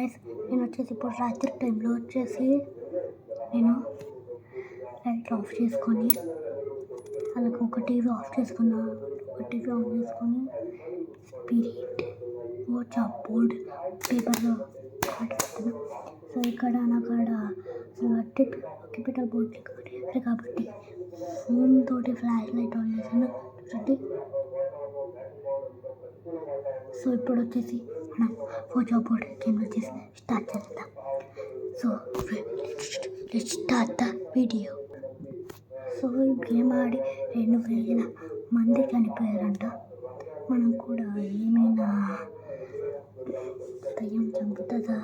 Guys, నేను వచ్చేసి ఇప్పుడు రాత్రి టైంలో వచ్చేసి నేను లైట్ ఆఫ్ చేసుకొని అలాగే ఒక టీవీ ఆఫ్ చేసుకున్నా. ఒక టీవీ ఆఫ్ చేసుకొని స్పిరిట్ వాట్సాప్ బోర్డ్ పేపర్లో పెట్టుకున్నాను. సో ఇక్కడ నాకాడ అసలు కంప్యూటర్ బోర్డ్ కాబట్టి ఫోన్ తోటి ఫ్లాష్ లైట్ ఆన్ చేసాను చూడండి. సో ఇప్పుడు వచ్చేసి మనం వాట్సాప్ బోర్డ్ గేమ్ వచ్చేసి స్టార్ట్ చేద్దాం. So let's start the video. So ఈ గేమ్ ఆడి 2,000 మంది చనిపోయారంట. మనం కూడా ఏమైనా దయ్యం చంపుతుందా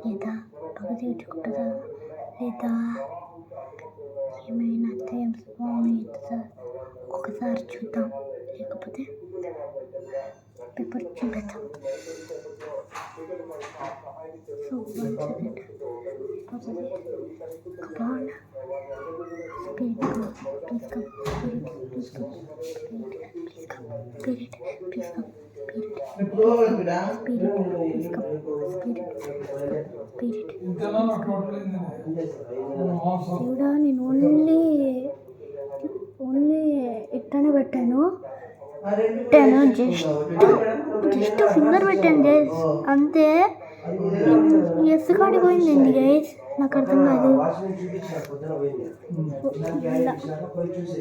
లేదా పగ తీర్చుకుంటుందా లేదా ఏమైనా దయ్యం స్వామి అవుతుందా ఒకసారి చూద్దాం. లేకపోతే పేపర్ చూపెడతాం. సో 1 సెకండ్ కమాన్ స్పిరిట్ దేవుడా, నేను ఓన్లీ ఇట్టనే పెట్టాను. జస్ట్ ఫింగర్ పెట్టాను గైస్, అంతే. ఎస్ కాడికి పోయింది గైస్, నాకు అర్థం కాదు.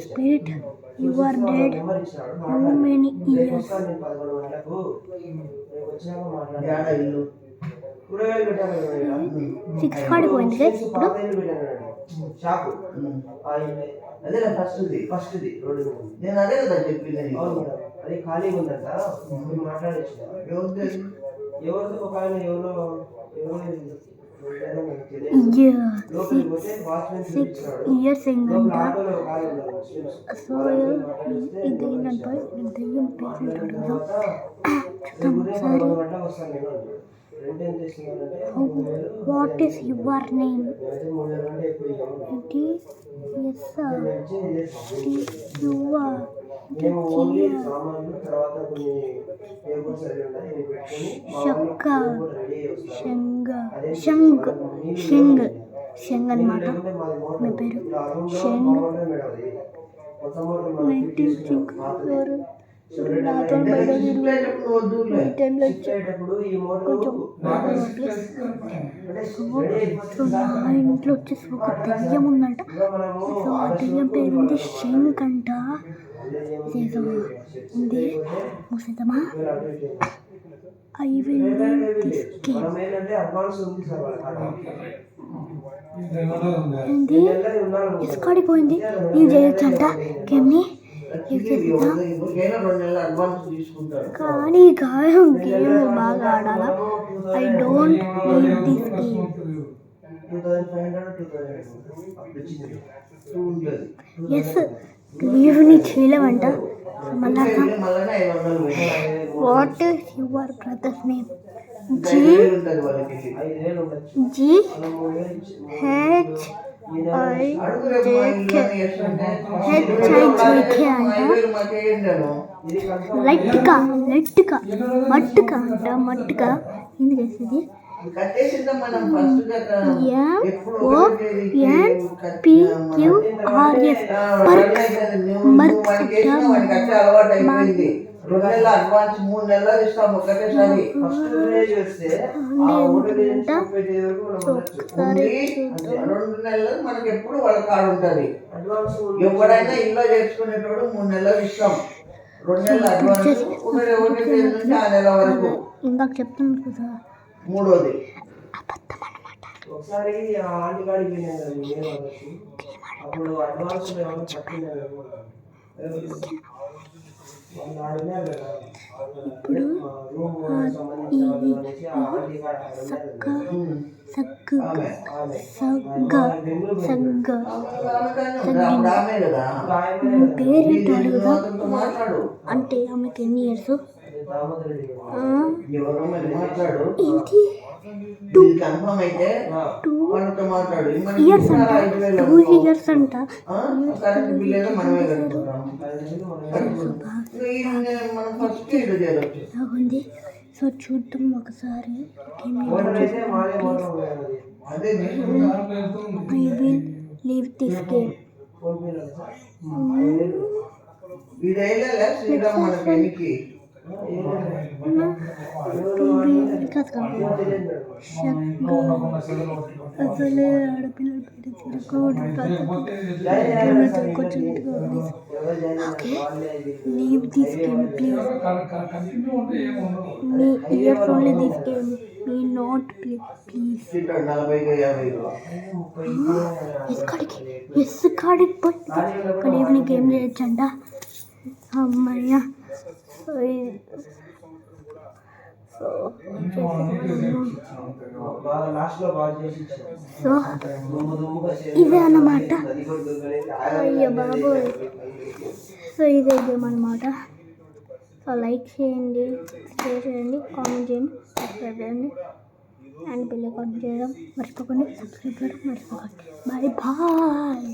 Spirit, you are dead how many years? 6 కాడికి పోయింది గైస్. ఇప్పుడు అది ఖాళీగా ఉందంట, మాట్లాడచ్చు. ఎవరితో ఒక ఆయన ఎవరో 6 ఇయర్స్ అయిందంట. సో ఇది ఏంటంటే దెయ్యం పేరు చూద్దాం ఒకసారి. What is your name? Sung అనమాట. మీ పేరు షంగ్. 1964 నాతో బయట ఈ టైంలో కొంచెం మా ఇంట్లో వచ్చేసి ఒక దెయ్యం ఉందంట. సో ఆ దెయ్యం పేరుంది షంగ్ అంట. ఏదో ఉంది, మూసేద్దామా? I will leave this game. ఏంది ఎస్కాడికి పోయింది? నేను చేయొచ్చంట గేమ్ని. కానీ గేమ్ బాగా ఆడాలా. I don't leave this game. Yes, లీవ్ని చేయలేమంట. మళ్ళా what is your brother's name? HIJK అంట. లైట్గా మట్టుగా ఎందుకు వేసేది? MONPQRS మర్క్ 2 నెలల అడ్వాన్స్ 3 నెలలు ఇస్తాం ఒకటేసారి. ఫస్ట్ చేస్తే 2 నెలలు మనకి ఎప్పుడు వాళ్ళ కార్డు ఉంటుంది. ఎవరైనా ఇల్లు చేసుకునేటోడు 3 నెలలు ఇస్తాం. 2 నెలల అడ్వాన్స్ ఒకటి నుంచి 6 నెలల వరకు. ఇందాక చెప్తున్నాను కదా. మూడోది ఒకసారి ఆంటీ గాడికి అప్పుడు అడ్వాన్స్ ఇప్పుడు పేరేంటి అడుగుదా? అంటే ఆమెకి ఎన్ని ఇయర్స్? ఏంటి 2 ఇయర్స్ అంట. 2 ఇయర్స్ అంట. బాగుంది. సో చూద్దాం ఒకసారి ప్లీజ్. అదే I will leave this game. వీడైనా శ్రీరామ్ మన పెళ్ళికి అసలే ఆడపిల్లలు పెట్టి కొంచెం okay leave this game please. మీ ఇయర్ ఫోన్లీ దిస్ గేమ్ మీ నాట్ ప్లీజ్. ఎక్కడికి పోయి ఇక్కడ ఈవినింగ్ గేమ్ చేయొచ్చంట. అమ్మయ్య సో ఇదే అన్నమాట. అయ్యో బాబోయ్. సో ఇదే గేమ్ అన్నమాట. సో లైక్ చేయండి, షేర్ చేయండి, కామెంట్ చేయండి, సబ్స్క్రైబ్ చేయండి అండ్ బెల్ ఐకాన్ చేయడం మర్చిపోకండి. సబ్స్క్రైబ్ చేయడం మర్చిపోకండి. Bye bye.